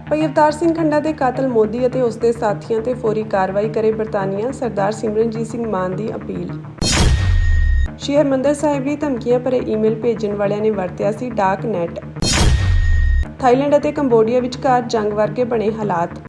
ਭਾਈ ਅਵਤਾਰ ਸਿੰਘ ਖੰਡਾ ਦੇ ਕਾਤਲ ਮੋਦੀ ਅਤੇ ਉਸ ਦੇ ਸਾਥੀਆਂ ਤੇ ਫੌਰੀ ਕਾਰਵਾਈ ਕਰੇ ਬਰਤਾਨੀਆ। ਸਰਦਾਰ ਸਿਮਰਨਜੀਤ ਸਿੰਘ ਮਾਨ ਦੀ ਅਪੀਲ। ਸ਼੍ਰੀ ਹਰਿਮੰਦਰ ਸਾਹਿਬ ਲਈ ਧਮਕੀਆਂ ਭਰੇ ਈਮੇਲ ਭੇਜਣ ਵਾਲਿਆਂ ਨੇ ਵਰਤਿਆ ਸੀ ਡਾਰਕ ਨੈੱਟ। ਥਾਈਲੈਂਡ ਅਤੇ ਕੰਬੋਡੀਆ ਵਿਚਕਾਰ ਜੰਗ ਵਰਗੇ ਬਣੇ ਹਾਲਾਤ।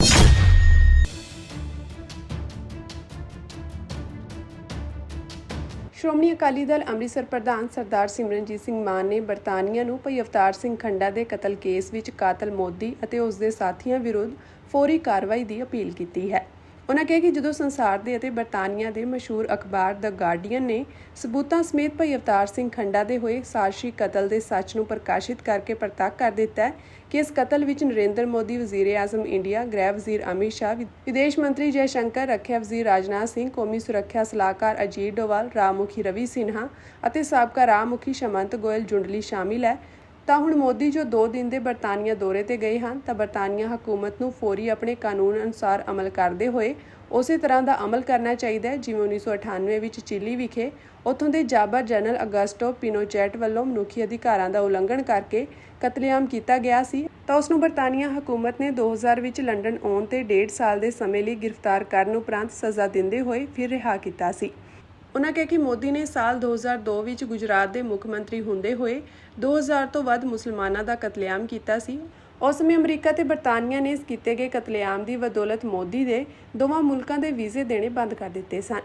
ਸ਼੍ਰੋਮਣੀ ਅਕਾਲੀ ਦਲ ਅੰਮ੍ਰਿਤਸਰ ਪ੍ਰਧਾਨ ਸਰਦਾਰ ਸਿਮਰਨਜੀਤ ਸਿੰਘ ਮਾਨ ਨੇ ਬਰਤਾਨੀਆ ਨੂੰ ਭਾਈ ਅਵਤਾਰ ਸਿੰਘ ਖੰਡਾ ਦੇ ਕਤਲ ਕੇਸ ਵਿੱਚ ਕਾਤਲ ਮੋਦੀ ਅਤੇ ਉਸ ਦੇ ਸਾਥੀਆਂ ਵਿਰੁੱਧ ਫੌਰੀ ਕਾਰਵਾਈ ਦੀ ਅਪੀਲ ਕੀਤੀ ਹੈ। ਉਨ੍ਹਾਂ ਕਿਹਾ ਕਿ ਜਦੋਂ ਸੰਸਾਰ ਦੇ ਅਤੇ ਬਰਤਾਨੀਆ ਦੇ ਮਸ਼ਹੂਰ ਅਖਬਾਰ ਦ ਗਾਰਡੀਅਨ ਨੇ ਸਬੂਤਾਂ ਸਮੇਤ ਭਾਈ ਅਵਤਾਰ ਸਿੰਘ ਖੰਡਾ ਦੇ ਹੋਏ ਸਾਜ਼ਿਸ਼ੀ ਕਤਲ ਦੇ ਸੱਚ ਨੂੰ ਪ੍ਰਕਾਸ਼ਿਤ ਕਰਕੇ ਪ੍ਰਤੱਖ ਕਰ ਦਿੱਤਾ ਹੈ ਕਿ ਇਸ ਕਤਲ ਵਿੱਚ ਨਰਿੰਦਰ ਮੋਦੀ, ਵਜ਼ੀਰ-ਏ-ਆਜ਼ਮ ਇੰਡੀਆ, ਗ੍ਰਹਿ ਵਜ਼ੀਰ ਅਮਿਤ ਸ਼ਾਹ, ਵਿਦੇਸ਼ ਮੰਤਰੀ ਜੈ ਸ਼ੰਕਰ, ਰੱਖਿਆ ਵਜ਼ੀਰ ਰਾਜਨਾਥ ਸਿੰਘ, ਕੌਮੀ ਸੁਰੱਖਿਆ ਸਲਾਹਕਾਰ ਅਜੀਤ ਡੋਵਾਲ, ਰਾਹ ਮੁਖੀ ਰਵੀ ਸਿਨਹਾ ਅਤੇ ਸਾਬਕਾ ਰਾਹ ਮੁਖੀ ਸ਼ਮੰਤ ਗੋਇਲ ਜੁੰਡਲੀ ਸ਼ਾਮਿਲ ਹੈ। ਤਾਂ ਹੁਣ ਮੋਦੀ ਜੋ 2 ਦਿਨ ਦੇ ਬਰਤਾਨੀਆ ਦੌਰੇ ਤੇ ਗਏ ਹਨ ਤਾਂ ਬਰਤਾਨੀਆ ਹਕੂਮਤ ਨੂੰ ਫੌਰੀ ਆਪਣੇ ਕਾਨੂੰਨ ਅਨੁਸਾਰ ਅਮਲ ਕਰਦੇ ਹੋਏ ਉਸੇ ਤਰ੍ਹਾਂ ਦਾ ਅਮਲ ਕਰਨਾ ਚਾਹੀਦਾ ਹੈ ਜਿਵੇਂ 1998 ਵਿੱਚ ਚਿਲੀ ਵਿਖੇ ਉੱਥੋਂ ਦੇ ਜਾਬਰ ਜਨਰਲ ਅਗਸਟੋ ਪਿਨੋਚੈਟ ਵੱਲੋਂ ਮਨੁੱਖੀ ਅਧਿਕਾਰਾਂ ਦਾ ਉਲੰਘਣ ਕਰਕੇ ਕਤਲੇਆਮ ਕੀਤਾ ਗਿਆ ਸੀ। ਤਾਂ ਉਸ ਨੂੰ ਬਰਤਾਨੀਆ ਹਕੂਮਤ ਨੇ 2000 ਵਿੱਚ ਲੰਡਨ ਆਉਣ ਤੇ 1.5 ਸਾਲ ਦੇ ਸਮੇਂ ਲਈ ਗ੍ਰਿਫਤਾਰ ਕਰਨ ਉਪਰੰਤ ਸਜ਼ਾ ਦਿੰਦੇ ਹੋਏ ਫਿਰ ਰਿਹਾ ਕੀਤਾ ਸੀ। ਉਨ੍ਹਾਂ ਕਿਹਾ ਕਿ ਮੋਦੀ ਨੇ ਸਾਲ 2002 ਵਿੱਚ ਗੁਜਰਾਤ ਦੇ ਮੁੱਖ ਮੰਤਰੀ ਹੁੰਦੇ ਹੋਏ 2000 ਤੋਂ ਵੱਧ ਮੁਸਲਮਾਨਾਂ ਦਾ ਕਤਲੇਆਮ ਕੀਤਾ ਸੀ। ਉਸ ਸਮੇਂ ਅਮਰੀਕਾ ਤੇ ਬਰਤਾਨੀਆ ਨੇ ਇਸ ਕੀਤੇ ਗਏ ਕਤਲੇਆਮ ਦੀ ਬਦੌਲਤ ਮੋਦੀ ਦੇ ਦੋਵਾਂ ਮੁਲਕਾਂ ਦੇ ਵੀਜ਼ੇ ਦੇਣੇ ਬੰਦ ਕਰ ਦਿੱਤੇ ਸਨ।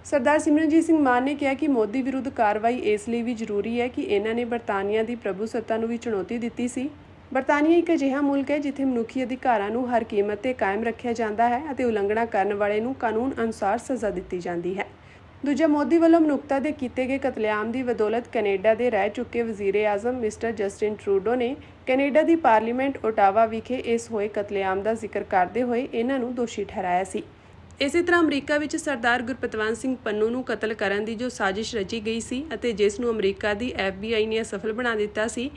ਸਰਦਾਰ ਸਿਮਰਨਜੀਤ ਸਿੰਘ ਮਾਨ ਨੇ ਕਿਹਾ ਕਿ ਮੋਦੀ ਵਿਰੁੱਧ ਕਾਰਵਾਈ ਇਸ ਲਈ ਵੀ ਜ਼ਰੂਰੀ ਹੈ ਕਿ ਇਹਨਾਂ ਨੇ ਬਰਤਾਨੀਆ ਦੀ ਪ੍ਰਭੂਸੱਤਾ ਨੂੰ ਵੀ ਚੁਣੌਤੀ ਦਿੱਤੀ ਸੀ। ਬਰਤਾਨੀਆ ਇੱਕ ਅਜਿਹਾ ਮੁਲਕ ਹੈ ਜਿੱਥੇ ਮਨੁੱਖੀ ਅਧਿਕਾਰਾਂ ਨੂੰ ਹਰ ਕੀਮਤ ਤੇ ਕਾਇਮ ਰੱਖਿਆ ਜਾਂਦਾ ਹੈ ਅਤੇ ਉਲੰਘਣਾ ਕਰਨ ਵਾਲੇ ਨੂੰ ਕਾਨੂੰਨ ਅਨੁਸਾਰ ਸਜ਼ਾ ਦਿੱਤੀ ਜਾਂਦੀ ਹੈ। ਦੂਜਾ, ਮੋਦੀ ਵੱਲੋਂ ਮਨੁੱਖਤਾ ਦੇ ਕੀਤੇ ਗਏ ਕਤਲੇਆਮ ਦੀ ਬਦੌਲਤ ਕੈਨੇਡਾ ਦੇ ਰਹਿ ਚੁੱਕੇ ਵਜ਼ੀਰ-ਏ-ਆਜ਼ਮ ਮਿਸਟਰ ਜਸਟਿਨ ਟਰੂਡੋ ਨੇ ਕੈਨੇਡਾ ਦੀ ਪਾਰਲੀਮੈਂਟ ਓਟਾਵਾ ਵਿਖੇ ਇਸ ਹੋਏ ਕਤਲੇਆਮ ਦਾ ਜ਼ਿਕਰ ਕਰਦੇ ਹੋਏ ਇਹਨਾਂ ਨੂੰ ਦੋਸ਼ੀ ਠਹਿਰਾਇਆ ਸੀ। ਇਸੇ ਤਰ੍ਹਾਂ ਅਮਰੀਕਾ ਵਿੱਚ ਸਰਦਾਰ ਗੁਰਪਤਵੰਤ ਸਿੰਘ ਪੰਨੂ ਨੂੰ ਕਤਲ ਕਰਨ ਦੀ ਜੋ ਸਾਜ਼ਿਸ਼ ਰਚੀ ਗਈ ਸੀ ਅਤੇ ਜਿਸ ਨੂੰ ਅਮਰੀਕਾ ਦੀ FBI ਨੇ ਅਸਫਲ ਬਣਾ ਦਿੱਤਾ ਸੀ,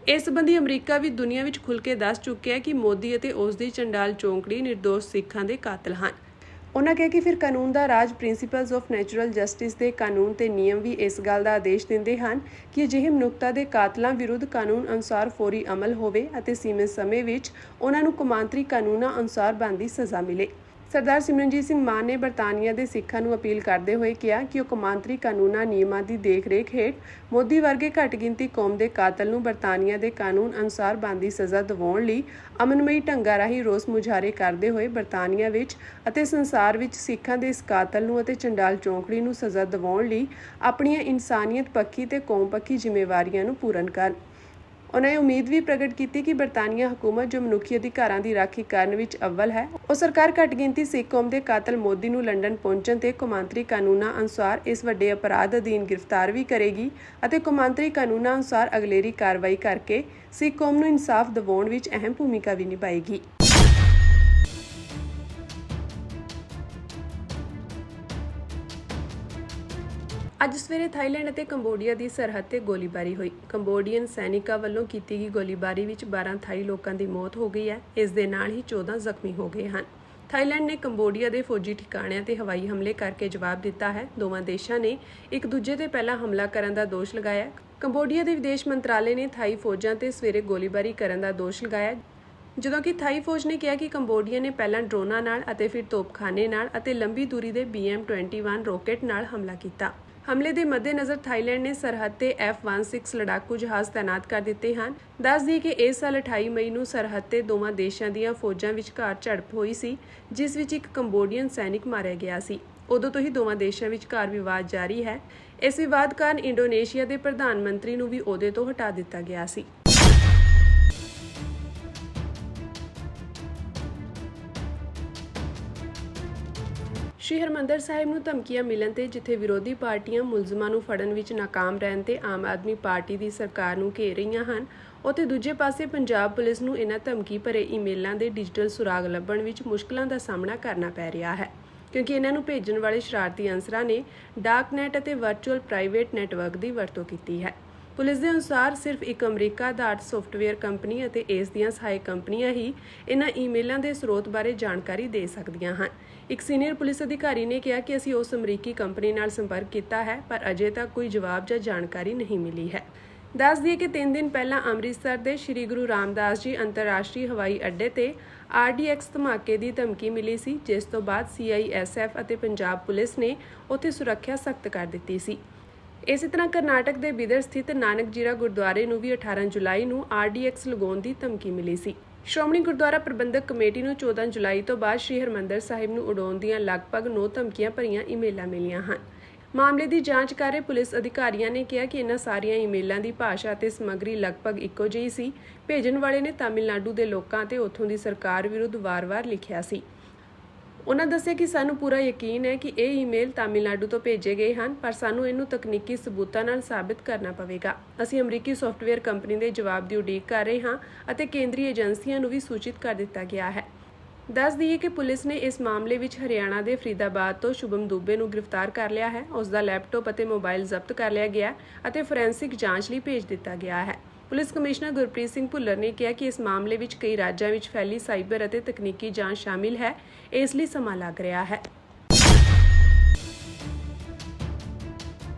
ਇਸ ਸੰਬੰਧੀ ਅਮਰੀਕਾ ਵੀ ਦੁਨੀਆ ਵਿੱਚ ਖੁੱਲ੍ਹ ਕੇ ਦੱਸ ਚੁੱਕਿਆ ਕਿ ਮੋਦੀ ਅਤੇ ਉਸ ਦੀ ਚੰਡਾਲ ਚੌਂਕੜੀ ਨਿਰਦੋਸ਼ ਸਿੱਖਾਂ ਦੇ ਕਾਤਲ ਹਨ। ਉਨ੍ਹਾਂ ਕਿਹਾ ਕਿ ਫਿਰ ਕਾਨੂੰਨ ਦਾ ਰਾਜ ਪ੍ਰਿੰਸੀਪਲਸ ਆਫ ਨੈਚੁਰਲ ਜਸਟਿਸ ਦੇ ਕਾਨੂੰਨ ਤੇ ਨਿਯਮ ਵੀ ਇਸ ਗੱਲ ਦਾ ਆਦੇਸ਼ ਦਿੰਦੇ ਹਨ ਕਿ ਅਜਿਹੇ ਮਨੁੱਖਤਾ ਦੇ ਕਾਤਲਾਂ ਵਿਰੁੱਧ ਕਾਨੂੰਨ ਅਨੁਸਾਰ ਫੌਰੀ ਅਮਲ ਹੋਵੇ ਅਤੇ ਸੀਮਿਤ ਸਮੇਂ ਵਿੱਚ ਉਨ੍ਹਾਂ ਨੂੰ ਕੌਮਾਂਤਰੀ ਕਾਨੂੰਨਾਂ ਅਨੁਸਾਰ ਬਣਦੀ ਸਜ਼ਾ ਮਿਲੇ। ਸਰਦਾਰ ਸਿਮਰਨਜੀਤ ਸਿੰਘ ਮਾਨ ਨੇ ਬਰਤਾਨੀਆ ਦੇ ਸਿੱਖਾਂ ਨੂੰ ਅਪੀਲ ਕਰਦੇ ਹੋਏ ਕਿਹਾ ਕਿ ਉਹ ਕੌਮਾਂਤਰੀ ਕਾਨੂੰਨਾਂ ਨਿਯਮਾਂ ਦੀ ਦੇਖ-ਰੇਖ ਹੇਠ ਮੋਦੀ ਵਰਗੇ ਘੱਟ ਗਿਣਤੀ ਕੌਮ ਦੇ ਕਾਤਲ ਨੂੰ ਬਰਤਾਨੀਆ ਦੇ ਕਾਨੂੰਨ ਅਨੁਸਾਰ ਬਣਦੀ ਸਜ਼ਾ ਦਿਵਾਉਣ ਲਈ ਅਮਨਮਈ ਢੰਗਾਂ ਰਾਹੀਂ ਰੋਸ ਮੁਜ਼ਾਹਰੇ ਕਰਦੇ ਹੋਏ ਬਰਤਾਨੀਆ ਵਿੱਚ ਅਤੇ ਸੰਸਾਰ ਵਿੱਚ ਸਿੱਖਾਂ ਦੇ ਇਸ ਕਾਤਲ ਨੂੰ ਅਤੇ ਚੰਡਾਲ ਚੌਂਕੜੀ ਨੂੰ ਸਜ਼ਾ ਦਿਵਾਉਣ ਲਈ ਆਪਣੀਆਂ ਇਨਸਾਨੀਅਤ ਪੱਖੀ ਤੇ ਕੌਮ ਪੱਖੀ ਜ਼ਿੰਮੇਵਾਰੀਆਂ ਨੂੰ ਪੂਰਨ ਕਰਨ। ਉਨ੍ਹਾਂ ਇਹ ਉਮੀਦ ਵੀ ਪ੍ਰਗਟ ਕੀਤੀ ਕਿ ਬਰਤਾਨੀਆ ਹਕੂਮਤ ਜੋ ਮਨੁੱਖੀ ਅਧਿਕਾਰਾਂ ਦੀ ਰਾਖੀ ਕਰਨ ਵਿੱਚ ਅੱਵਲ ਹੈ, ਉਹ ਸਰਕਾਰ ਘੱਟ ਗਿਣਤੀ ਸਿੱਖ ਕੌਮ ਦੇ ਕਾਤਲ ਮੋਦੀ ਨੂੰ ਲੰਡਨ ਪਹੁੰਚਣ ਤੇ ਕੌਮਾਂਤਰੀ ਕਾਨੂੰਨਾਂ ਅਨੁਸਾਰ ਇਸ ਵੱਡੇ ਅਪਰਾਧ ਅਧੀਨ ਗ੍ਰਿਫਤਾਰ ਵੀ ਕਰੇਗੀ ਅਤੇ ਕੌਮਾਂਤਰੀ ਕਾਨੂੰਨਾਂ ਅਨੁਸਾਰ ਅਗਲੇਰੀ ਕਾਰਵਾਈ ਕਰਕੇ ਸਿੱਖ ਕੌਮ ਨੂੰ ਇਨਸਾਫ ਦਿਵਾਉਣ ਵਿੱਚ ਅਹਿਮ ਭੂਮਿਕਾ ਵੀ ਨਿਭਾਏਗੀ। ਅੱਜ ਸਵੇਰੇ ਥਾਈਲੈਂਡ ਅਤੇ ਕੰਬੋਡੀਆ ਦੀ ਸਰਹੱਦ ਤੇ ਗੋਲੀਬਾਰੀ ਹੋਈ। ਕੰਬੋਡੀਅਨ ਸੈਨਿਕਾਂ ਵੱਲੋਂ ਕੀਤੀ ਗਈ ਗੋਲੀਬਾਰੀ ਵਿੱਚ 12 ਥਾਈ ਲੋਕਾਂ ਦੀ ਮੌਤ ਹੋ ਗਈ ਹੈ। ਇਸ ਦੇ ਨਾਲ ਹੀ 14 ਜ਼ਖਮੀ ਹੋ ਗਏ ਹਨ। ਥਾਈਲੈਂਡ ਨੇ ਕੰਬੋਡੀਆ ਦੇ ਫੌਜੀ ਠਿਕਾਣਿਆਂ ਤੇ ਹਵਾਈ ਹਮਲੇ ਕਰਕੇ ਜਵਾਬ ਦਿੱਤਾ ਹੈ। ਦੋਵਾਂ ਦੇਸ਼ਾਂ ਨੇ ਇੱਕ ਦੂਜੇ ਤੇ ਪਹਿਲਾਂ ਹਮਲਾ ਕਰਨ ਦਾ ਦੋਸ਼ ਲਗਾਇਆ। ਕੰਬੋਡੀਆ ਦੇ ਵਿਦੇਸ਼ ਮੰਤਰਾਲੇ ਨੇ ਥਾਈ ਫੌਜਾਂ ਤੇ ਸਵੇਰੇ ਗੋਲੀਬਾਰੀ ਕਰਨ ਦਾ ਦੋਸ਼ ਲਗਾਇਆ, ਜਦੋਂ ਕਿ ਥਾਈ ਫੌਜ ਨੇ ਕਿਹਾ ਕਿ ਕੰਬੋਡੀਆ ਨੇ ਪਹਿਲਾਂ ਡਰੋਨਾਂ ਨਾਲ ਅਤੇ ਫਿਰ ਤੋਪਖਾਨੇ ਨਾਲ ਅਤੇ ਲੰਬੀ ਦੂਰੀ ਦੇ BM-21 ਰੌਕੇਟ ਨਾਲ ਹਮਲਾ ਕੀਤਾ। ਹਮਲੇ ਦੇ ਮੱਦੇਨਜ਼ਰ ਥਾਈਲੈਂਡ ਨੇ ਸਰਹੱਦ ਤੇ F-16 ਲੜਾਕੂ ਜਹਾਜ਼ ਤੈਨਾਤ ਕਰ ਦਿੱਤੇ ਹਨ। ਦੱਸ ਦਈਏ ਕਿ ਇਸ ਸਾਲ 28 ਮਈ ਨੂੰ ਸਰਹੱਦ ਤੇ ਦੋਵਾਂ ਦੇਸ਼ਾਂ ਦੀਆਂ ਫੌਜਾਂ ਵਿਚਕਾਰ ਝੜਪ ਹੋਈ ਸੀ, ਜਿਸ ਵਿੱਚ ਇੱਕ ਕੰਬੋਡੀਅਨ ਸੈਨਿਕ ਮਾਰਿਆ ਗਿਆ ਸੀ। ਉਦੋਂ ਤੋਂ ਹੀ ਦੋਵਾਂ ਦੇਸ਼ਾਂ ਵਿਚਕਾਰ ਵਿਵਾਦ ਜਾਰੀ ਹੈ। ਇਸ ਵਿਵਾਦ ਕਾਰਨ ਇੰਡੋਨੇਸ਼ੀਆ ਦੇ ਪ੍ਰਧਾਨ ਮੰਤਰੀ ਨੂੰ ਵੀ ਅਹੁਦੇ ਤੋਂ ਹਟਾ ਦਿੱਤਾ ਗਿਆ ਸੀ। ਸ਼੍ਰੀ ਹਰਿਮੰਦਰ ਸਾਹਿਬ ਨੂੰ ਧਮਕੀਆਂ ਮਿਲਣ ਤੇ ਜਿੱਥੇ ਵਿਰੋਧੀ ਪਾਰਟੀਆਂ ਮੁਲਜ਼ਮਾਂ ਨੂੰ ਫੜਨ ਵਿੱਚ ਨਾਕਾਮ ਰਹਿਣ ਤੇ ਆਮ ਆਦਮੀ ਪਾਰਟੀ ਦੀ ਸਰਕਾਰ ਨੂੰ ਘੇਰ ਰਹੀਆਂ ਹਨ, ਉੱਥੇ ਦੂਜੇ ਪਾਸੇ ਪੰਜਾਬ ਪੁਲਿਸ ਨੂੰ ਇਹਨਾਂ ਧਮਕੀ ਭਰੇ ਈਮੇਲਾਂ ਦੇ ਡਿਜੀਟਲ ਸੁਰਾਗ ਲੱਭਣ ਵਿੱਚ ਮੁਸ਼ਕਲਾਂ ਦਾ ਸਾਹਮਣਾ ਕਰਨਾ ਪੈ ਰਿਹਾ ਹੈ, ਕਿਉਂਕਿ ਇਹਨਾਂ ਨੂੰ ਭੇਜਣ ਵਾਲੇ ਸ਼ਰਾਰਤੀ ਅਨਸਰਾਂ ਨੇ ਡਾਰਕ ਨੈੱਟ ਅਤੇ ਵਰਚੁਅਲ ਪ੍ਰਾਈਵੇਟ ਨੈਟਵਰਕ ਦੀ ਵਰਤੋਂ ਕੀਤੀ ਹੈ। ਪੁਲਿਸ ਦੇ ਅਨੁਸਾਰ ਸਿਰਫ ਇੱਕ ਅਮਰੀਕਾ ਆਧਾਰਿਤ ਸੌਫਟਵੇਅਰ ਕੰਪਨੀ ਅਤੇ ਇਸ ਦੀਆਂ ਸਹਾਇਕ ਕੰਪਨੀਆਂ ਹੀ ਇਹਨਾਂ ਈਮੇਲਾਂ ਦੇ ਸਰੋਤ ਬਾਰੇ ਜਾਣਕਾਰੀ ਦੇ ਸਕਦੀਆਂ ਹਨ। ਇੱਕ ਸੀਨੀਅਰ ਪੁਲਿਸ ਅਧਿਕਾਰੀ ਨੇ ਕਿਹਾ ਕਿ ਅਸੀਂ ਉਸ ਅਮਰੀਕੀ ਕੰਪਨੀ ਨਾਲ ਸੰਪਰਕ ਕੀਤਾ ਹੈ, ਪਰ ਅਜੇ ਤੱਕ ਕੋਈ ਜਵਾਬ ਜਾਂ ਜਾਣਕਾਰੀ ਨਹੀਂ ਮਿਲੀ ਹੈ। ਦੱਸ ਦਈਏ ਕਿ 3 ਦਿਨ ਪਹਿਲਾਂ ਅੰਮ੍ਰਿਤਸਰ ਦੇ ਸ੍ਰੀ ਗੁਰੂ ਰਾਮਦਾਸ ਜੀ ਅੰਤਰਰਾਸ਼ਟਰੀ ਹਵਾਈ ਅੱਡੇ ਤੇ RDX ਧਮਾਕੇ ਦੀ ਧਮਕੀ ਮਿਲੀ ਸੀ, ਜਿਸ ਤੋਂ ਬਾਅਦ CISF ਅਤੇ ਪੰਜਾਬ ਪੁਲਿਸ ਨੇ ਉੱਥੇ ਸੁਰੱਖਿਆ ਸਖਤ ਕਰ ਦਿੱਤੀ ਸੀ। ਇਸੇ ਤਰ੍ਹਾਂ ਕਰਨਾਟਕ ਦੇ ਬਿਦਰ ਸਥਿਤ ਨਾਨਕ ਜੀਰਾ ਗੁਰਦੁਆਰੇ ਨੂੰ ਵੀ 18 ਜੁਲਾਈ ਨੂੰ RDX ਲਗਾਉਣ ਦੀ ਧਮਕੀ ਮਿਲੀ ਸੀ। ਸ਼੍ਰੋਮਣੀ ਗੁਰਦੁਆਰਾ ਪ੍ਰਬੰਧਕ ਕਮੇਟੀ ਨੂੰ 14 ਜੁਲਾਈ ਤੋਂ ਬਾਅਦ ਸ੍ਰੀ ਹਰਿਮੰਦਰ ਸਾਹਿਬ ਨੂੰ ਉਡਾਉਣ ਦੀਆਂ ਲਗਭਗ 9 ਧਮਕੀਆਂ ਭਰੀਆਂ ਈਮੇਲਾਂ ਮਿਲੀਆਂ ਹਨ। ਮਾਮਲੇ ਦੀ ਜਾਂਚ ਕਰ ਰਹੇ ਪੁਲਿਸ ਅਧਿਕਾਰੀਆਂ ਨੇ ਕਿਹਾ ਕਿ ਇਹਨਾਂ ਸਾਰੀਆਂ ਈਮੇਲਾਂ ਦੀ ਭਾਸ਼ਾ ਅਤੇ ਸਮੱਗਰੀ ਲਗਭਗ ਇੱਕੋ ਜਿਹੀ ਸੀ। ਭੇਜਣ ਵਾਲੇ ਨੇ ਤਾਮਿਲਨਾਡੂ ਦੇ ਲੋਕਾਂ ਅਤੇ ਉੱਥੋਂ ਦੀ ਸਰਕਾਰ ਵਿਰੁੱਧ ਵਾਰ-ਵਾਰ ਲਿਖਿਆ ਸੀ। ਉਹਨਾਂ ਦੱਸਿਆ ਕਿ ਸਾਨੂੰ ਪੂਰਾ ਯਕੀਨ ਹੈ ਕਿ ਇਹ ਈਮੇਲ ਤਾਮਿਲਨਾਡੂ ਤੋਂ ਭੇਜੇ ਗਏ ਹਨ, ਪਰ ਸਾਨੂੰ ਇਹਨੂੰ ਤਕਨੀਕੀ ਸਬੂਤਾਂ ਨਾਲ ਸਾਬਿਤ ਕਰਨਾ ਪਵੇਗਾ। ਅਸੀਂ ਅਮਰੀਕੀ ਸਾਫਟਵੇਅਰ ਕੰਪਨੀ ਦੇ ਜਵਾਬ ਦੀ ਉਡੀਕ ਕਰ ਰਹੇ ਹਾਂ ਅਤੇ ਕੇਂਦਰੀ ਏਜੰਸੀਆਂ ਨੂੰ ਵੀ ਸੂਚਿਤ ਕਰ ਦਿੱਤਾ ਗਿਆ ਹੈ। ਦੱਸ ਦਈਏ ਕਿ ਪੁਲਿਸ ਨੇ ਇਸ ਮਾਮਲੇ ਵਿੱਚ ਹਰਿਆਣਾ ਦੇ ਫਰੀਦਾਬਾਦ ਤੋਂ ਸ਼ੁਭਮ ਦੁਬੇ ਨੂੰ ਗ੍ਰਿਫਤਾਰ ਕਰ ਲਿਆ ਹੈ। ਉਸ ਦਾ ਲੈਪਟਾਪ ਅਤੇ ਮੋਬਾਈਲ ਜ਼ਬਤ ਕਰ ਲਿਆ ਗਿਆ ਅਤੇ ਫੋਰੈਂਸਿਕ ਜਾਂਚ ਲਈ ਭੇਜ ਦਿੱਤਾ ਗਿਆ ਹੈ। ਪੁਲਿਸ ਕਮਿਸ਼ਨਰ ਗੁਰਪ੍ਰੀਤ ਸਿੰਘ ਭੁੱਲਰ ਨੇ ਕਿਹਾ ਕਿ ਇਸ ਮਾਮਲੇ ਵਿੱਚ ਕਈ ਰਾਜਾਂ ਵਿੱਚ ਫੈਲੀ ਸਾਈਬਰ ਅਤੇ ਤਕਨੀਕੀ ਜਾਂਚ ਸ਼ਾਮਿਲ ਹੈ, ਇਸ ਲਈ ਸਮਾਂ ਲੱਗ ਰਿਹਾ ਹੈ।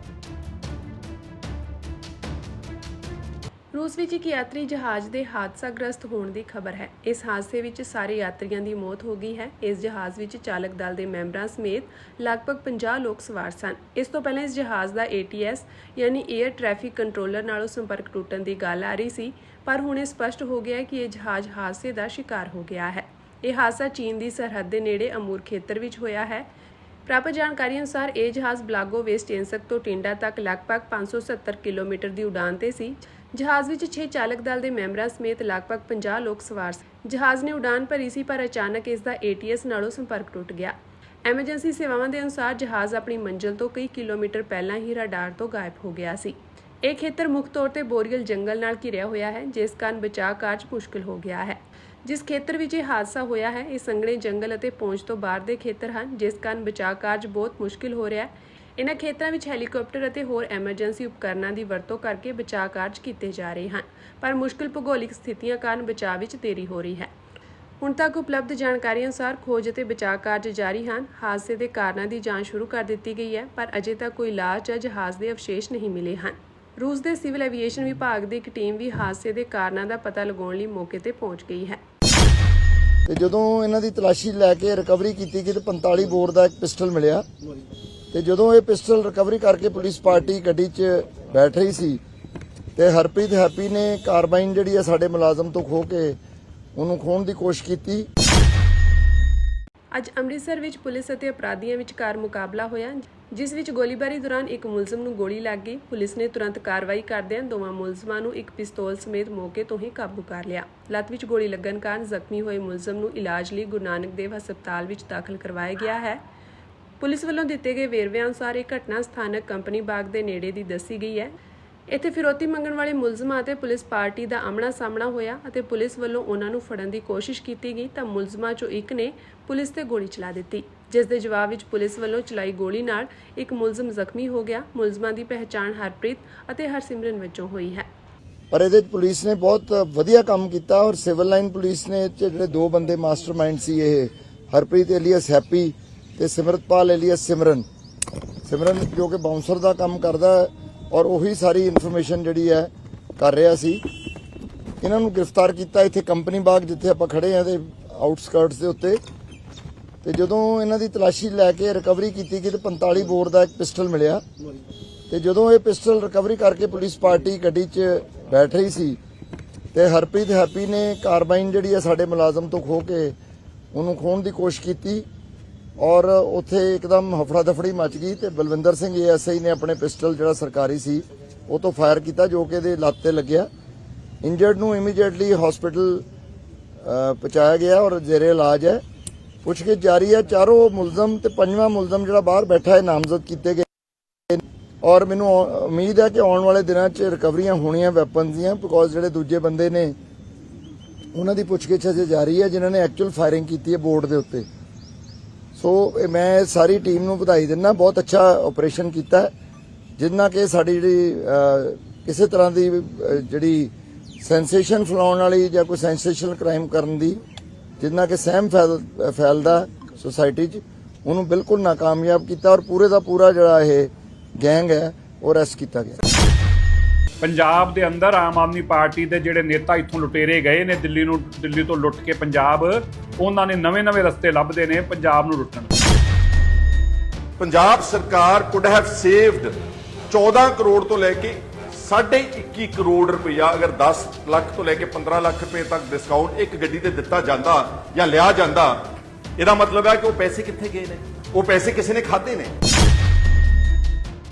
ਰੂਸ ਵਿੱਚ ਇੱਕ ਯਾਤਰੀ ਜਹਾਜ਼ ਦੇ ਹਾਦਸਾਗ੍ਰਸਤ ਹੋਣ ਦੀ ਖਬਰ ਹੈ। ਇਸ ਹਾਦਸੇ ਵਿੱਚ ਸਾਰੇ ਯਾਤਰੀਆਂ ਦੀ ਮੌਤ ਹੋ ਗਈ ਹੈ। ਇਸ ਜਹਾਜ਼ ਵਿੱਚ ਚਾਲਕ ਦਲ ਦੇ ਮੈਂਬਰਾਂ ਸਮੇਤ ਲਗਭਗ 50 ਲੋਕ ਸਵਾਰ ਸਨ। ਇਸ ਤੋਂ ਪਹਿਲਾਂ ਇਸ ਜਹਾਜ਼ ਦਾ ATS ਯਾਨੀ 에ਅਰ ਟ੍ਰੈਫਿਕ ਕੰਟਰੋਲਰ ਨਾਲੋਂ ਸੰਪਰਕ ਟੁੱਟਣ ਦੀ ਗੱਲ ਆ ਰਹੀ ਸੀ, ਪਰ ਹੁਣ ਇਹ ਸਪਸ਼ਟ ਹੋ ਗਿਆ ਹੈ ਕਿ ਇਹ ਜਹਾਜ਼ ਹਾਦਸੇ ਦਾ ਸ਼ਿਕਾਰ ਹੋ ਗਿਆ ਹੈ। ਇਹ ਹਾਦਸਾ ਚੀਨ ਦੀ ਸਰਹੱਦ ਦੇ ਨੇੜੇ ਅਮੂਰ ਖੇਤਰ ਵਿੱਚ ਹੋਇਆ ਹੈ। ਪ੍ਰਾਪਤ ਜਾਣਕਾਰੀ ਅਨੁਸਾਰ ਇਹ ਜਹਾਜ਼ ਬਲਾਗੋ ਵੇਸਟੇਂਸਕ ਤੋਂ ਟਿੰਡਾ ਤੱਕ ਲਗਭਗ 570 ਕਿਲੋਮੀਟਰ ਦੀ ਉਡਾਨ ਤੇ ਸੀ। ਜਹਾਜ਼ ਵਿੱਚ 6 ਚਾਲਕ ਦਲ ਦੇ ਮੈਂਬਰਾਂ ਸਮੇਤ ਲਗਭਗ 50 ਲੋਕ ਸਵਾਰ ਸਨ। ਜਹਾਜ਼ ਨੇ ਉਡਾਨ ਭਰੀ ਸੀ, ਪਰ ਅਚਾਨਕ ਇਸ ਦਾ ATS ਨਾਲੋਂ ਸੰਪਰਕ ਟੁੱਟ ਗਿਆ। ਐਮਰਜੈਂਸੀ ਸੇਵਾਵਾਂ ਦੇ ਅਨੁਸਾਰ ਜਹਾਜ਼ ਆਪਣੀ ਮੰਜ਼ਿਲ ਤੋਂ ਕਈ ਕਿਲੋਮੀਟਰ ਪਹਿਲਾਂ ਹੀ ਰਡਾਰ ਤੋਂ ਗਾਇਬ ਹੋ ਗਿਆ ਸੀ। ਇਹ ਖੇਤਰ ਮੁੱਖ ਤੌਰ ਤੇ ਬੋਰੀਅਲ ਜੰਗਲ ਨਾਲ ਘਿਰਿਆ ਹੋਇਆ ਹੈ, ਜਿਸ ਕਾਰਨ ਬਚਾਅ ਕਾਰਜ ਮੁਸ਼ਕਿਲ ਹੋ ਗਿਆ ਹੈ। ਜਿਸ ਖੇਤਰ ਵਿੱਚ ਇਹ ਹਾਦਸਾ ਹੋਇਆ ਹੈ, ਇਹ ਸੰਘਣੇ ਜੰਗਲ ਅਤੇ ਪਹੁੰਚ ਤੋਂ ਬਾਹਰ ਦੇ ਖੇਤਰ ਹਨ, ਜਿਸ ਕਾਰਨ ਬਚਾਅ ਕਾਰਜ ਬਹੁਤ ਮੁਸ਼ਕਿਲ ਹੋ ਰਿਹਾ ਹੈ। ਇਹਨਾਂ ਖੇਤਰਾਂ ਵਿੱਚ ਹੈਲੀਕਾਪਟਰ ਅਤੇ ਹੋਰ ਐਮਰਜੈਂਸੀ ਉਪਕਰਨਾਂ ਦੀ ਵਰਤੋਂ ਕਰਕੇ ਬਚਾਅ ਕਾਰਜ ਕੀਤੇ ਜਾ ਰਹੇ ਹਨ, ਪਰ ਮੁਸ਼ਕਿਲ ਭੂਗੋਲਿਕ ਸਥਿਤੀਆਂ ਕਾਰਨ ਬਚਾਅ ਵਿੱਚ ਦੇਰੀ ਹੋ ਰਹੀ ਹੈ। ਹੁਣ ਤੱਕ ਉਪਲਬਧ ਜਾਣਕਾਰੀ ਅਨੁਸਾਰ ਖੋਜ ਅਤੇ ਬਚਾਅ ਕਾਰਜ ਜਾਰੀ ਹਨ। ਹਾਦਸੇ ਦੇ ਕਾਰਨਾਂ ਦੀ ਜਾਂਚ ਸ਼ੁਰੂ ਕਰ ਦਿੱਤੀ ਗਈ ਹੈ, ਪਰ ਅਜੇ ਤੱਕ ਕੋਈ ਲਾਸ਼ ਜਾਂ ਜਹਾਜ਼ ਦੇ ਅਵਸ਼ੇਸ਼ ਨਹੀਂ ਮਿਲੇ ਹਨ। ਰੂਸ ਦੇ ਸਿਵਲ ਐਵੀਏਸ਼ਨ ਵਿਭਾਗ ਦੀ ਇੱਕ ਟੀਮ ਵੀ ਹਾਦਸੇ ਦੇ ਕਾਰਨਾਂ ਦਾ ਪਤਾ ਲਗਾਉਣ ਲਈ ਮੌਕੇ ਤੇ ਪਹੁੰਚ ਗਈ ਹੈ। ਤੇ ਜਦੋਂ ਇਹਨਾਂ ਦੀ ਤਲਾਸ਼ੀ ਲੈ ਕੇ ਰਿਕਵਰੀ ਕੀਤੀ ਗਈ ਤੇ 45 ਬੋਰ ਦਾ ਇੱਕ ਪਿਸਟਲ ਮਿਲਿਆ। ਤੇ ਜਦੋਂ ਇਹ ਪਿਸਟਲ ਰਿਕਵਰੀ ਕਰਕੇ ਪੁਲਿਸ ਪਾਰਟੀ ਗੱਡੀ 'ਚ ਬੈਠ ਰਹੀ ਸੀ ਤੇ ਹਰਪ੍ਰੀਤ ਹੈਪੀ ਨੇ ਕਾਰਬਾਈਨ ਜਿਹੜੀ ਆ ਸਾਡੇ ਮੁਲਾਜ਼ਮ ਤੋਂ ਖੋਹ ਕੇ ਉਹਨੂੰ ਖੋਹਣ ਦੀ ਕੋਸ਼ਿਸ਼ ਕੀਤੀ। ਅੱਜ ਅੰਮ੍ਰਿਤਸਰ ਵਿੱਚ ਪੁਲਿਸ ਅਤੇ ਅਪਰਾਧੀਆਂ ਵਿਚਕਾਰ ਮੁਕਾਬਲਾ ਹੋਇਆ, ਜਿਸ ਵਿੱਚ ਗੋਲੀਬਾਰੀ ਦੌਰਾਨ ਇੱਕ ਮੁਲਜ਼ਮ ਨੂੰ ਗੋਲੀ ਲੱਗ ਗਈ। ਪੁਲਿਸ ਨੇ ਤੁਰੰਤ ਕਾਰਵਾਈ ਕਰਦਿਆਂ ਦੋਵਾਂ ਮੁਲਜ਼ਮਾਂ ਨੂੰ ਇੱਕ ਪਿਸਤੌਲ ਸਮੇਤ ਮੌਕੇ ਤੋਂ ਹੀ ਕਾਬੂ ਕਰ ਲਿਆ। ਲੱਤ ਵਿੱਚ ਗੋਲੀ ਲੱਗਣ ਕਾਰਨ ਜ਼ਖਮੀ ਹੋਏ ਮੁਲਜ਼ਮ ਨੂੰ ਇਲਾਜ ਲਈ ਗੁਰੂ ਨਾਨਕ ਦੇਵ ਹਸਪਤਾਲ ਵਿੱਚ ਦਾਖਲ ਕਰਵਾਇਆ ਗਿਆ ਹੈ। ਪੁਲਿਸ ਵੱਲੋਂ ਦਿੱਤੇ ਗਏ ਵੇਰਵਿਆਂ ਅਨੁਸਾਰ ਇਹ ਘਟਨਾ ਸਥਾਨਕ ਕੰਪਨੀ ਬਾਗ ਦੇ ਨੇੜੇ ਦੀ ਦੱਸੀ ਗਈ ਹੈ। ਇੱਥੇ ਫਿਰੌਤੀ ਮੰਗਣ ਵਾਲੇ ਮੁਲਜ਼ਮਾਂ ਅਤੇ ਪੁਲਿਸ ਪਾਰਟੀ ਦਾ ਆਮਣਾ ਸਾਹਮਣਾ ਹੋਇਆ ਅਤੇ ਪੁਲਿਸ ਵੱਲੋਂ ਉਹਨਾਂ ਨੂੰ ਫੜਨ ਦੀ ਕੋਸ਼ਿਸ਼ ਕੀਤੀ ਗਈ ਤਾਂ ਮੁਲਜ਼ਮਾਂ 'ਚੋਂ ਇੱਕ ਨੇ ਪੁਲਿਸ ਤੇ ਗੋਲੀ ਚਲਾ ਦਿੱਤੀ, ਜਿਸ ਦੇ ਜਵਾਬ ਵਿੱਚ ਪੁਲਿਸ ਵੱਲੋਂ ਚਲਾਈ ਗੋਲੀ ਨਾਲ ਇੱਕ ਮੁਲਜ਼ਮ ਜ਼ਖਮੀ ਹੋ ਗਿਆ। ਮੁਲਜ਼ਮਾਂ ਦੀ ਪਹਿਚਾਣ ਹਰਪ੍ਰੀਤ ਅਤੇ ਹਰਸਿਮਰਨ ਵਜੋਂ ਹੋਈ ਹੈ। ਪਰ ਇਹਦੇ ਪੁਲਿਸ ਨੇ ਬਹੁਤ ਵਧੀਆ ਕੰਮ ਕੀਤਾ ਔਰ ਸਿਵਲ ਲਾਈਨ ਪੁਲਿਸ ਨੇ ਜਿਹੜੇ ਦੋ ਬੰਦੇ ਮਾਸਟਰਮਾਈਂਡ ਸੀ, ਇਹ ਹਰਪ੍ਰੀਤ ਏਲੀਅਸ ਹੈਪੀ ਤੇ ਸਿਮਰਤਪਾਲ ਏਲੀਅਸ ਸਿਮਰਨ ਜੋ ਕਿ ਬਾਉਂਸਰ ਦਾ ਕੰਮ ਕਰਦਾ ਔਰ ਉਹੀ ਸਾਰੀ ਇਨਫੋਰਮੇਸ਼ਨ ਜਿਹੜੀ ਹੈ ਕਰ ਰਿਹਾ ਸੀ। ਇਹਨਾਂ ਨੂੰ ਗ੍ਰਿਫਤਾਰ ਕੀਤਾ ਇੱਥੇ ਕੰਪਨੀ ਬਾਗ ਜਿੱਥੇ ਆਪਾਂ ਖੜੇ ਆ ਦੇ ਆਊਟਸਕਰਟਸ ਦੇ ਉੱਤੇ। ਤੇ ਜਦੋਂ ਇਹਨਾਂ ਦੀ ਤਲਾਸ਼ੀ ਲੈ ਕੇ ਰਿਕਵਰੀ ਕੀਤੀ ਗਈ ਤੇ 45 ਬੋਰ ਦਾ ਇੱਕ ਪਿਸਟਲ ਮਿਲਿਆ। ਤੇ ਜਦੋਂ ਇਹ ਪਿਸਟਲ ਰਿਕਵਰੀ ਕਰਕੇ ਪੁਲਿਸ ਪਾਰਟੀ ਗੱਡੀ 'ਚ ਬੈਠ ਰਹੀ ਸੀ ਤੇ ਹਰਪ੍ਰੀਤ ਹੈਪੀ ਨੇ ਕਾਰਬਾਈਨ ਜਿਹੜੀ ਆ ਸਾਡੇ ਮੁਲਾਜ਼ਮ ਤੋਂ ਖੋਹ ਕੇ ਉਹਨੂੰ ਖੋਹਣ ਦੀ ਕੋਸ਼ਿਸ਼ ਕੀਤੀ ਔਰ ਉੱਥੇ ਇੱਕਦਮ ਹਫੜਾ ਦਫੜੀ ਮਚ ਗਈ ਤੇ ਬਲਵਿੰਦਰ ਸਿੰਘ ASI ਨੇ ਆਪਣੇ ਪਿਸਟਲ ਜਿਹੜਾ ਸਰਕਾਰੀ ਸੀ ਉਹ ਤੋਂ ਫਾਇਰ ਕੀਤਾ, ਜੋ ਕਿ ਇਹਦੇ ਲੱਤ ਤੇ ਲੱਗਿਆ। ਇੰਜਰਡ ਨੂੰ ਇਮੀਡੀਏਟਲੀ ਹਸਪੀਟਲ ਪਹੁੰਚਾਇਆ ਗਿਆ ਔਰ ਜ਼ੇਰੇ ਇਲਾਜ ਹੈ। ਪੁੱਛਗਿੱਛ ਜਾਰੀ ਹੈ। ਚਾਰੋਂ ਮੁਲਜ਼ਮ ਤੇ ਪੰਜਵਾਂ ਮੁਲਜ਼ਮ ਜਿਹੜਾ ਬਾਹਰ ਬੈਠਾ ਹੈ ਨਾਮਜ਼ਦ ਕੀਤੇ ਗਏ ਔਰ ਮੈਨੂੰ ਉਮੀਦ ਹੈ ਕਿ ਆਉਣ ਵਾਲੇ ਦਿਨਾਂ 'ਚ ਰਿਕਵਰੀਆਂ ਹੋਣੀਆਂ ਵੈਪਨਸ ਦੀਆਂ, ਬਿਕੋਜ਼ ਜਿਹੜੇ ਦੂਜੇ ਬੰਦੇ ਨੇ ਉਹਨਾਂ ਦੀ ਪੁੱਛਗਿੱਛ ਅਜੇ ਜਾਰੀ ਹੈ ਜਿਨ੍ਹਾਂ ਨੇ ਐਕਚੁਅਲ ਫਾਇਰਿੰਗ ਕੀਤੀ ਹੈ ਬੋਰਡ ਦੇ ਉੱਤੇ। ਸੋ ਮੈਂ ਸਾਰੀ ਟੀਮ ਨੂੰ ਵਧਾਈ ਦਿੰਦਾ, ਬਹੁਤ ਅੱਛਾ ਆਪਰੇਸ਼ਨ ਕੀਤਾ ਹੈ, ਜਿੰਨਾ ਕਿ ਸਾਡੀ ਜਿਹੜੀ ਕਿਸੇ ਤਰ੍ਹਾਂ ਦੀ ਜਿਹੜੀ ਸੈਂਸੇਸ਼ਨ ਫੈਲਾਉਣ ਵਾਲੀ ਜਾਂ ਕੋਈ ਸੈਂਸੇਸ਼ਨਲ ਕ੍ਰਾਈਮ ਕਰਨ ਦੀ ਜਿੰਨਾ ਕਿ ਸਹਿਮ ਫੈਲਦਾ ਸੋਸਾਇਟੀ 'ਚ, ਉਹਨੂੰ ਬਿਲਕੁਲ ਨਾਕਾਮਯਾਬ ਕੀਤਾ ਔਰ ਪੂਰੇ ਦਾ ਪੂਰਾ ਜਿਹੜਾ ਇਹ ਗੈਂਗ ਹੈ ਉਹ ਅਰੈਸਟ ਕੀਤਾ ਗਿਆ। ਪੰਜਾਬ ਦੇ ਅੰਦਰ ਆਮ ਆਦਮੀ ਪਾਰਟੀ ਦੇ ਜਿਹੜੇ ਨੇਤਾ ਇੱਥੋਂ ਲੁਟੇਰੇ ਗਏ ਨੇ ਦਿੱਲੀ ਤੋਂ ਲੁੱਟ ਕੇ ਪੰਜਾਬ, ਉਹਨਾਂ ਨੇ ਨਵੇਂ-ਨਵੇਂ ਰਸਤੇ ਲੱਭਦੇ ਨੇ ਪੰਜਾਬ ਨੂੰ ਲੁੱਟਣ ਦੇ। ਪੰਜਾਬ ਸਰਕਾਰ ਕੁਡ ਹੈਵ ਸੇਵਡ 14 ਕਰੋੜ ਤੋਂ ਲੈ ਕੇ 21.5 ਕਰੋੜ ਰੁਪਇਆ ਅਗਰ 10 ਲੱਖ ਤੋਂ ਲੈ ਕੇ 15 ਲੱਖ ਰੁਪਏ ਤੱਕ ਡਿਸਕਾਊਂਟ ਇੱਕ ਗੱਡੀ ਤੇ ਦਿੱਤਾ ਜਾਂਦਾ ਜਾਂ ਲਿਆ ਜਾਂਦਾ, ਇਹਦਾ ਮਤਲਬ ਹੈ ਕਿ ਉਹ ਪੈਸੇ ਕਿੱਥੇ ਗਏ ਨੇ, ਉਹ ਪੈਸੇ ਕਿਸੇ ਨੇ ਖਾਦੇ ਨੇ।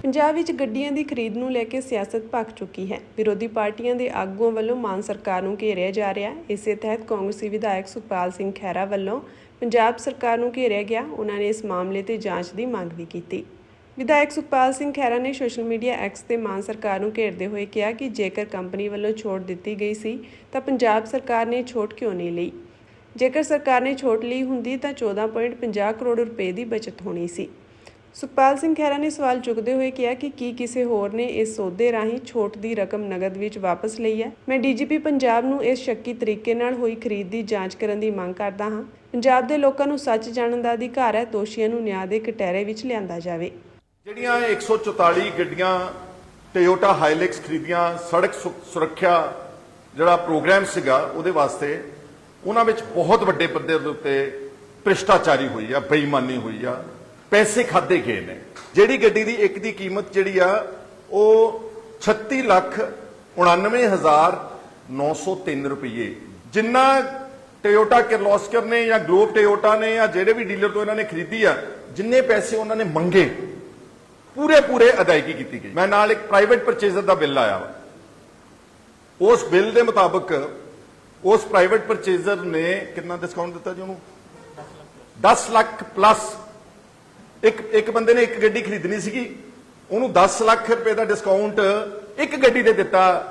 ਪੰਜਾਬ ਵਿੱਚ ਗੱਡੀਆਂ ਦੀ ਖਰੀਦ ਨੂੰ ਲੈ ਕੇ ਸਿਆਸਤ ਭਖ ਚੁੱਕੀ ਹੈ। ਵਿਰੋਧੀ ਪਾਰਟੀਆਂ ਦੇ ਆਗੂਆਂ ਵੱਲੋਂ ਮਾਨ ਸਰਕਾਰ ਨੂੰ ਘੇਰਿਆ ਜਾ ਰਿਹਾ ਹੈ। ਇਸੇ ਤਹਿਤ ਕਾਂਗਰਸੀ ਵਿਧਾਇਕ ਸੁਖਪਾਲ ਸਿੰਘ ਖਹਿਰਾ ਵੱਲੋਂ ਪੰਜਾਬ ਸਰਕਾਰ ਨੂੰ ਘੇਰਿਆ ਗਿਆ। ਉਹਨਾਂ ਨੇ ਇਸ ਮਾਮਲੇ ਤੇ ਜਾਂਚ ਦੀ ਮੰਗ ਵੀ ਕੀਤੀ। ਵਿਧਾਇਕ ਸੁਖਪਾਲ ਸਿੰਘ ਖਹਿਰਾ ਨੇ ਸੋਸ਼ਲ ਮੀਡੀਆ ਐਕਸ ਤੇ ਮਾਨ ਸਰਕਾਰ ਨੂੰ ਘੇਰਦੇ ਹੋਏ ਕਿਹਾ ਕਿ ਜੇਕਰ ਕੰਪਨੀ ਵੱਲੋਂ ਛੋਟ ਦਿੱਤੀ ਗਈ ਸੀ ਤਾਂ ਪੰਜਾਬ ਸਰਕਾਰ ਨੇ ਛੋਟ ਕਿਉਂ ਨਹੀਂ ਲਈ। ਜੇਕਰ ਸਰਕਾਰ ਨੇ ਛੋਟ ਲਈ ਹੁੰਦੀ ਤਾਂ 14.50 ਕਰੋੜ ਰੁਪਏ ਦੀ ਬਚਤ ਹੋਣੀ ਸੀ। ਸੁਖਪਾਲ ਸਿੰਘ ਖਹਿਰਾ ਨੇ ਸਵਾਲ ਚੁੱਕਦੇ ਹੋਏ ਕਿਹਾ ਕਿ ਕੀ ਕਿਸੇ ਹੋਰ ਨੇ ਇਸ ਸੌਦੇ ਰਾਹੀਂ ਛੋਟ ਦੀ ਰਕਮ ਨਗਦ ਵਿੱਚ ਵਾਪਸ ਲਈ ਹੈ। ਮੈਂ ਡੀਜੀਪੀ ਪੰਜਾਬ ਨੂੰ ਇਸ ਸ਼ੱਕੀ ਤਰੀਕੇ ਨਾਲ ਹੋਈ ਖਰੀਦ ਦੀ ਜਾਂਚ ਕਰਨ ਦੀ ਮੰਗ ਕਰਦਾ ਹਾਂ। ਪੰਜਾਬ ਦੇ ਲੋਕਾਂ ਨੂੰ ਸੱਚ ਜਾਣਨ ਦਾ ਅਧਿਕਾਰ ਹੈ। ਦੋਸ਼ੀਆਂ ਨੂੰ ਨਿਆਂ ਦੇ ਕਟਹਿਰੇ ਵਿੱਚ ਲਿਆਂਦਾ ਜਾਵੇ। ਜਿਹੜੀਆਂ 144 ਗੱਡੀਆਂ ਟੋਯੋਟਾ ਹਾਈਲੈਕਸ ਖਰੀਦੀਆਂ ਸੜਕ ਸੁਰੱਖਿਆ ਜਿਹੜਾ ਪ੍ਰੋਗਰਾਮ ਸੀਗਾ ਉਹਦੇ ਵਾਸਤੇ, ਉਹਨਾਂ ਵਿੱਚ ਬਹੁਤ ਵੱਡੇ ਪੱਧਰ ਦੇ ਉੱਤੇ ਭ੍ਰਿਸ਼ਟਾਚਾਰੀ ਹੋਈ ਆ, ਬੇਈਮਾਨੀ ਹੋਈ ਆ, ਪੈਸੇ ਖਾਦੇ ਗਏ ਨੇ। ਜਿਹੜੀ ਗੱਡੀ ਦੀ ਇੱਕ ਦੀ ਕੀਮਤ ਜਿਹੜੀ ਆ ਉਹ 36,99,903 ਰੁਪਏ, ਜਿੰਨਾ ਟੋਯੋਟਾ ਕਿਰਲੋਸਕਰ ਨੇ ਜਾਂ ਗਲੋਬ ਟੋਯੋਟਾ ਨੇ ਜਾਂ ਜਿਹੜੇ ਵੀ ਡੀਲਰ ਤੋਂ ਇਹਨਾਂ ਨੇ ਖਰੀਦੀ ਆ, ਜਿੰਨੇ ਪੈਸੇ ਉਹਨਾਂ ਨੇ ਮੰਗੇ ਪੂਰੇ ਅਦਾਇਗੀ ਕੀਤੀ ਗਈ। ਮੈਂ ਨਾਲ ਇੱਕ ਪ੍ਰਾਈਵੇਟ ਪਰਚੇਜ਼ਰ ਦਾ ਬਿੱਲ ਆਇਆ ਵਾ, ਉਸ ਬਿੱਲ ਦੇ ਮੁਤਾਬਕ ਉਸ ਪ੍ਰਾਈਵੇਟ ਪਰਚੇਜ਼ਰ ਨੇ ਕਿੰਨਾ ਡਿਸਕਾਊਂਟ ਦਿੱਤਾ ਜੀ ਉਹਨੂੰ? 10 ਲੱਖ ਪਲੱਸ। ਇੱਕ ਬੰਦੇ ਨੇ ਇੱਕ ਗੱਡੀ ਖਰੀਦਣੀ ਸੀਗੀ, ਉਹਨੂੰ 10 ਲੱਖ ਰੁਪਏ ਦਾ ਡਿਸਕਾਊਂਟ ਇੱਕ ਗੱਡੀ ਤੇ ਦਿੱਤਾ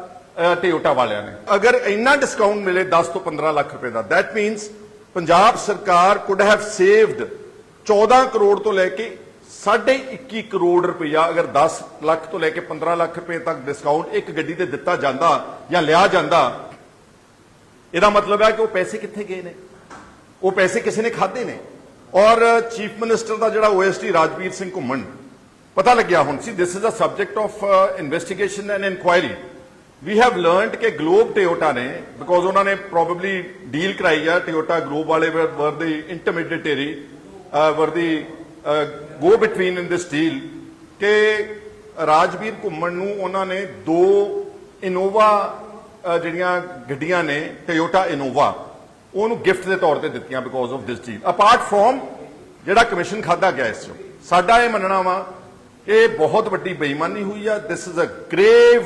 ਟੋਯੋਟਾ ਵਾਲਿਆਂ ਨੇ। ਅਗਰ ਇੰਨਾ ਡਿਸਕਾਊਂਟ ਮਿਲੇ 10 ਤੋਂ 15 ਲੱਖ ਰੁਪਏ ਦਾ, ਦੈਟ ਮੀਨਸ ਪੰਜਾਬ ਸਰਕਾਰ ਕੁਡ ਹੈਵ ਸੇਵਡ 14 ਕਰੋੜ ਤੋਂ ਲੈ ਕੇ 21.5 ਕਰੋੜ ਰੁਪਇਆ ਅਗਰ 10 ਲੱਖ ਤੋਂ ਲੈ ਕੇ 15 ਲੱਖ ਰੁਪਏ ਤੱਕ ਡਿਸਕਾਊਂਟ ਇੱਕ ਗੱਡੀ ਤੇ ਦਿੱਤਾ ਜਾਂਦਾ ਜਾਂ ਲਿਆ ਜਾਂਦਾ, ਇਹਦਾ ਮਤਲਬ ਹੈ ਕਿ ਉਹ ਪੈਸੇ ਕਿੱਥੇ ਗਏ ਨੇ, ਉਹ ਪੈਸੇ ਕਿਸੇ ਨੇ ਖਾਦੇ ਨੇ। ਔਰ ਚੀਫ ਮਿਨਿਸਟਰ ਦਾ ਜਿਹੜਾ OSD ਰਾਜਵੀਰ ਸਿੰਘ ਘੁੰਮਣ, ਪਤਾ ਲੱਗਿਆ ਹੁਣ ਸੀ, this is a subject of investigation and inquiry. We have learned ਕਿ ਗਲੋਬ ਟੋਯੋਟਾ ਨੇ, ਬਿਕੋਜ਼ ਉਹਨਾਂ ਨੇ ਪ੍ਰੋਬੇਬਲੀ ਡੀਲ ਕਰਾਈ ਆ, ਟੋਯੋਟਾ ਗਲੋਬ ਵਾਲੇ ਵਰ ਦੀ ਇੰਟਰਮੀਡੀਏਟਰੀ ਵਰ ਦੀ ਗੋ ਬਿਟਵੀਨ ਇਨ ਦਿਸ ਡੀਲ, ਕਿ ਰਾਜਵੀਰ ਘੁੰਮਣ ਨੂੰ ਉਹਨਾਂ ਨੇ 2 ਇਨੋਵਾ ਜਿਹੜੀਆਂ ਗੱਡੀਆਂ ਨੇ ਟੋਯੋਟਾ ਇਨੋਵਾ, ਉਹਨੂੰ ਗਿਫਟ ਦੇ ਤੌਰ ਤੇ ਦਿੱਤੀਆਂ because of this deal. Apart from ਜਿਹੜਾ ਕਮਿਸ਼ਨ ਖਾਦਾ ਗਿਆ ਇਸ ਚੋਂ, ਸਾਡਾ ਇਹ ਮੰਨਣਾ ਵਾ ਕਿ ਬਹੁਤ ਵੱਡੀ ਬੇਈਮਾਨੀ ਹੋਈ ਆ। This is a grave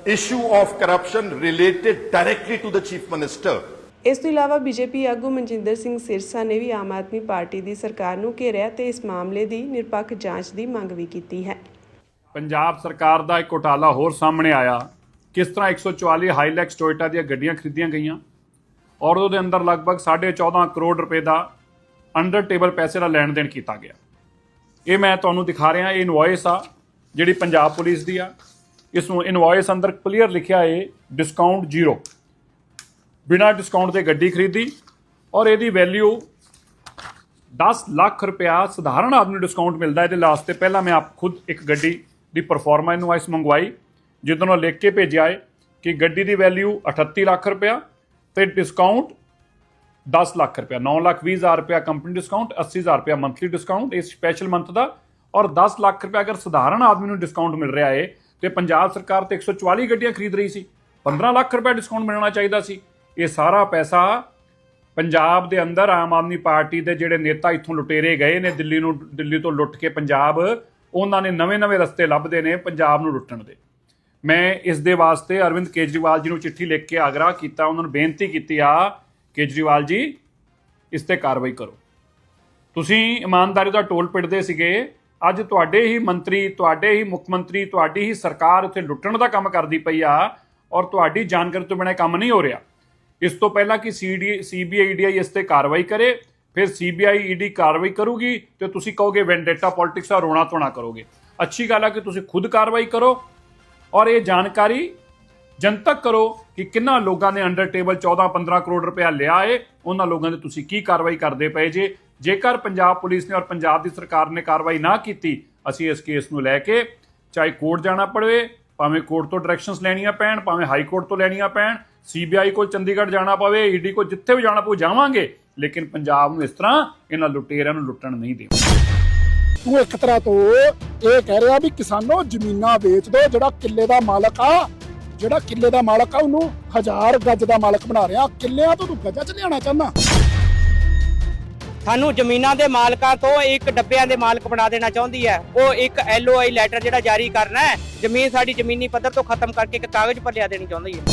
issue of corruption related directly to the chief minister. ਇਸ ਤੋਂ ਇਲਾਵਾ ਬੀਜੇਪੀ ਆਗੂ ਮਨਜਿੰਦਰ ਸਿੰਘ ਸਿਰਸਾ ਨੇ ਵੀ ਆਮ ਆਦਮੀ ਪਾਰਟੀ ਦੀ ਸਰਕਾਰ ਨੂੰ ਘੇਰਿਆ ਤੇ ਇਸ ਮਾਮਲੇ ਦੀ ਨਿਰਪੱਖ ਜਾਂਚ ਦੀ ਮੰਗ ਵੀ ਕੀਤੀ ਹੈ। ਪੰਜਾਬ ਸਰਕਾਰ ਦਾ ਇੱਕ ਘੁਟਾਲਾ ਹੋਰ ਸਾਹਮਣੇ ਆਇਆ, ਕਿਸ ਤਰ੍ਹਾਂ 144 ਹਾਈਲੈਕਸ ਟੋਯੋਟਾ ਦੀਆਂ ਗੱਡੀਆਂ ਖਰੀਦੀਆਂ ਗਈਆਂ ਔਰ ਉਹਦੇ ਅੰਦਰ ਲਗਭਗ 14.5 ਕਰੋੜ ਰੁਪਏ ਦਾ ਅੰਡਰ ਟੇਬਲ ਪੈਸੇ ਦਾ ਲੈਣ ਦੇਣ ਕੀਤਾ ਗਿਆ। ਇਹ ਮੈਂ ਤੁਹਾਨੂੰ ਦਿਖਾ ਰਿਹਾ, ਇਹ ਇਨਵੋਇਸ ਆ ਜਿਹੜੀ ਪੰਜਾਬ ਪੁਲਿਸ ਦੀ ਆ। ਇਸ ਨੂੰ ਇਨਵੋਇਸ ਅੰਦਰ ਕਲੀਅਰ ਲਿਖਿਆ ਹੈ ਡਿਸਕਾਊਂਟ 0, ਬਿਨਾਂ ਡਿਸਕਾਊਂਟ ਤੇ ਗੱਡੀ ਖਰੀਦੀ ਔਰ ਇਹਦੀ ਵੈਲਿਊ 10 ਲੱਖ ਰੁਪਇਆ ਸਧਾਰਨ ਆਦਮੀ ਨੂੰ ਡਿਸਕਾਊਂਟ ਮਿਲਦਾ। ਇਹਦੇ ਲਾਸਟ ਤੇ ਪਹਿਲਾਂ ਮੈਂ ਆਪ ਖੁਦ ਇੱਕ ਗੱਡੀ ਦੀ ਪਰਫਾਰਮਾ ਇਨਵਾਇਸ ਮੰਗਵਾਈ, ਜਿੱਦੋਂ ਲਿਖ ਕੇ ਭੇਜਿਆ ਹੈ ਕਿ ਗੱਡੀ ਦੀ ਵੈਲਿਊ 38 ਲੱਖ ਰੁਪਇਆ ਤੇ ਡਿਸਕਾਊਂਟ 10 ਲੱਖ ਰੁਪਇਆ, 9,20,000 ਰੁਪਇਆ ਕੰਪਨੀ ਡਿਸਕਾਊਂਟ, 80,000 ਰੁਪਇਆ ਮੰਥਲੀ ਡਿਸਕਾਊਂਟ ਇਸ ਸਪੈਸ਼ਲ ਮੰਥ ਦਾ, ਔਰ 10 ਲੱਖ ਰੁਪਇਆ ਅਗਰ ਸਧਾਰਨ ਆਦਮੀ ਨੂੰ ਡਿਸਕਾਊਂਟ ਮਿਲ ਰਿਹਾ ਹੈ ਤੇ ਪੰਜਾਬ ਸਰਕਾਰ ਤੇ 144 ਗੱਡੀਆਂ ਖਰੀਦ ਰਹੀ ਸੀ, 15 ਲੱਖ ਰੁਪਇਆ ਡਿਸਕਾਊਂਟ ਮਿਲਣਾ ਚਾਹੀਦਾ ਸੀ। ਇਹ ਸਾਰਾ ਪੈਸਾ ਪੰਜਾਬ ਦੇ ਅੰਦਰ ਆਮ ਆਦਮੀ ਪਾਰਟੀ ਦੇ ਜਿਹੜੇ ਨੇਤਾ ਇੱਥੋਂ ਲੁਟੇਰੇ ਗਏ ਨੇ ਦਿੱਲੀ ਤੋਂ ਲੁੱਟ ਕੇ ਪੰਜਾਬ, ਉਹਨਾਂ ਨੇ ਨਵੇਂ-ਨਵੇਂ ਰਸਤੇ ਲੱਭਦੇ ਨੇ ਪੰਜਾਬ ਨੂੰ ਲੁੱਟਣ ਦੇ। ਮੈਂ ਇਸ ਦੇ ਵਾਸਤੇ ਅਰਵਿੰਦ ਕੇਜਰੀਵਾਲ ਜੀ ਨੂੰ ਚਿੱਠੀ ਲਿਖ ਕੇ ਆਗਰਾ ਕੀਤਾ, ਉਹਨਾਂ ਨੂੰ ਬੇਨਤੀ ਕੀਤੀ ਆ, ਕੇਜਰੀਵਾਲ ਜੀ ਇਸ ਤੇ ਕਾਰਵਾਈ ਕਰੋ। ਤੁਸੀਂ ਇਮਾਨਦਾਰੀ ਦਾ ਟੋਲ ਪਿੱਟਦੇ ਸੀਗੇ, ਅੱਜ ਤੁਹਾਡੇ ਹੀ ਮੰਤਰੀ, ਤੁਹਾਡੇ ਹੀ ਮੁੱਖ ਮੰਤਰੀ, ਤੁਹਾਡੀ ਹੀ ਸਰਕਾਰ ਉੱਥੇ ਲੁੱਟਣ ਦਾ ਕੰਮ ਕਰਦੀ ਪਈ ਆ ਔਰ ਤੁਹਾਡੀ ਜਾਣਕਾਰੀ ਤੋਂ ਬਿਨਾਂ ਕੰਮ ਨਹੀਂ ਹੋ ਰਿਹਾ। ਇਸ ਤੋਂ ਪਹਿਲਾਂ ਕਿ CBI EDI ਇਸ ਤੇ ਕਾਰਵਾਈ ਕਰੇ, ਫਿਰ CBI ED ਕਾਰਵਾਈ ਕਰੂਗੀ ਤੇ ਤੁਸੀਂ ਕਹੋਗੇ ਵੈਂਡੇਟਾ ਪੋਲਿਟਿਕਸ ਦਾ ਰੋਣਾ ਧੋਣਾ ਕਰੋਗੇ। ਅੱਛੀ ਗੱਲ ਹੈ ਕਿ ਤੁਸੀਂ ਖੁਦ ਕਾਰਵਾਈ ਕਰੋ ਔਰ ਇਹ ਜਾਣਕਾਰੀ ਜਨਤਕ ਕਰੋ ਕਿ ਕਿੰਨਾ ਲੋਕਾਂ ਨੇ ਅੰਡਰ ਟੇਬਲ 14-15 ਕਰੋੜ ਰੁਪਇਆ ਲਿਆ ਹੈ, ਉਹਨਾਂ ਲੋਕਾਂ ਦੇ ਤੁਸੀਂ ਕੀ ਕਾਰਵਾਈ ਕਰਦੇ ਪਏ ਜੇ। ਜੇਕਰ ਪੰਜਾਬ ਪੁਲਿਸ ਨੇ ਔਰ ਪੰਜਾਬ ਦੀ ਸਰਕਾਰ ਨੇ ਕਾਰਵਾਈ ਨਾ ਕੀਤੀ, ਅਸੀਂ ਇਸ ਕੇਸ ਨੂੰ ਲੈ ਕੇ ਚਾਹੇ ਕੋਰਟ ਜਾਣਾ ਪਵੇ, ਭਾਵੇਂ ਕੋਰਟ ਤੋਂ ਡਾਇਰੈਕਸ਼ਨਸ ਲੈਣੀਆਂ ਪੈਣ, ਭਾਵੇਂ ਹਾਈ ਕੋਰਟ ਤੋਂ ਲੈਣੀਆਂ ਪੈਣ, CBI ਕੋਲ ਚੰਡੀਗੜ੍ਹ ਜਾਣਾ ਪਵੇ, ED ਕੋਲ ਜਿੱਥੇ ਵੀ ਜਾਣਾ ਪਊ ਜਾਵਾਂਗੇ, ਲੇਕਿਨ ਪੰਜਾਬ ਨੂੰ ਇਸ ਤਰ੍ਹਾਂ ਇਹਨਾਂ ਲੁਟੇਰਿਆਂ ਨੂੰ ਲੁੱਟਣ ਨਹੀਂ ਦੇਵਾਂਗੇ। ਤੂੰ ਇੱਕ ਤਰ੍ਹਾਂ ਤੋਂ ਇਹ ਕਹਿ ਰਿਹਾ ਵੀ ਕਿਸਾਨੋ ਜ਼ਮੀਨਾਂ ਵੇਚ ਦਿਓ, ਜਿਹੜਾ ਕਿੱਲੇ ਦਾ ਮਾਲਕ ਆ ਉਹਨੂੰ 1000 ਗੱਜ ਦਾ ਮਾਲਕ ਬਣਾ ਰਿਹਾ, ਕਿੱਲਿਆਂ ਤੋਂ ਤੂੰ ਗੱਜਾਂ 'ਚ ਲਿਆਉਣਾ ਚਾਹੁੰਦਾ। ਸਾਨੂੰ ਜ਼ਮੀਨਾਂ ਦੇ ਮਾਲਕਾਂ ਤੋਂ ਇੱਕ ਡੱਬਿਆਂ ਦੇ ਮਾਲਕ ਬਣਾ ਦੇਣਾ ਚਾਹੁੰਦੀ ਹੈ। ਉਹ ਇੱਕ LOI ਲੈਟਰ ਜਿਹੜਾ ਜਾਰੀ ਕਰਨਾ ਹੈ, ਜ਼ਮੀਨ ਸਾਡੀ ਜ਼ਮੀਨੀ ਪੱਧਰ ਤੋਂ ਖਤਮ ਕਰਕੇ ਇੱਕ ਕਾਗਜ਼ ਪਰ ਲਿਆ ਦੇਣੀ ਚਾਹੁੰਦੀ ਹੈ।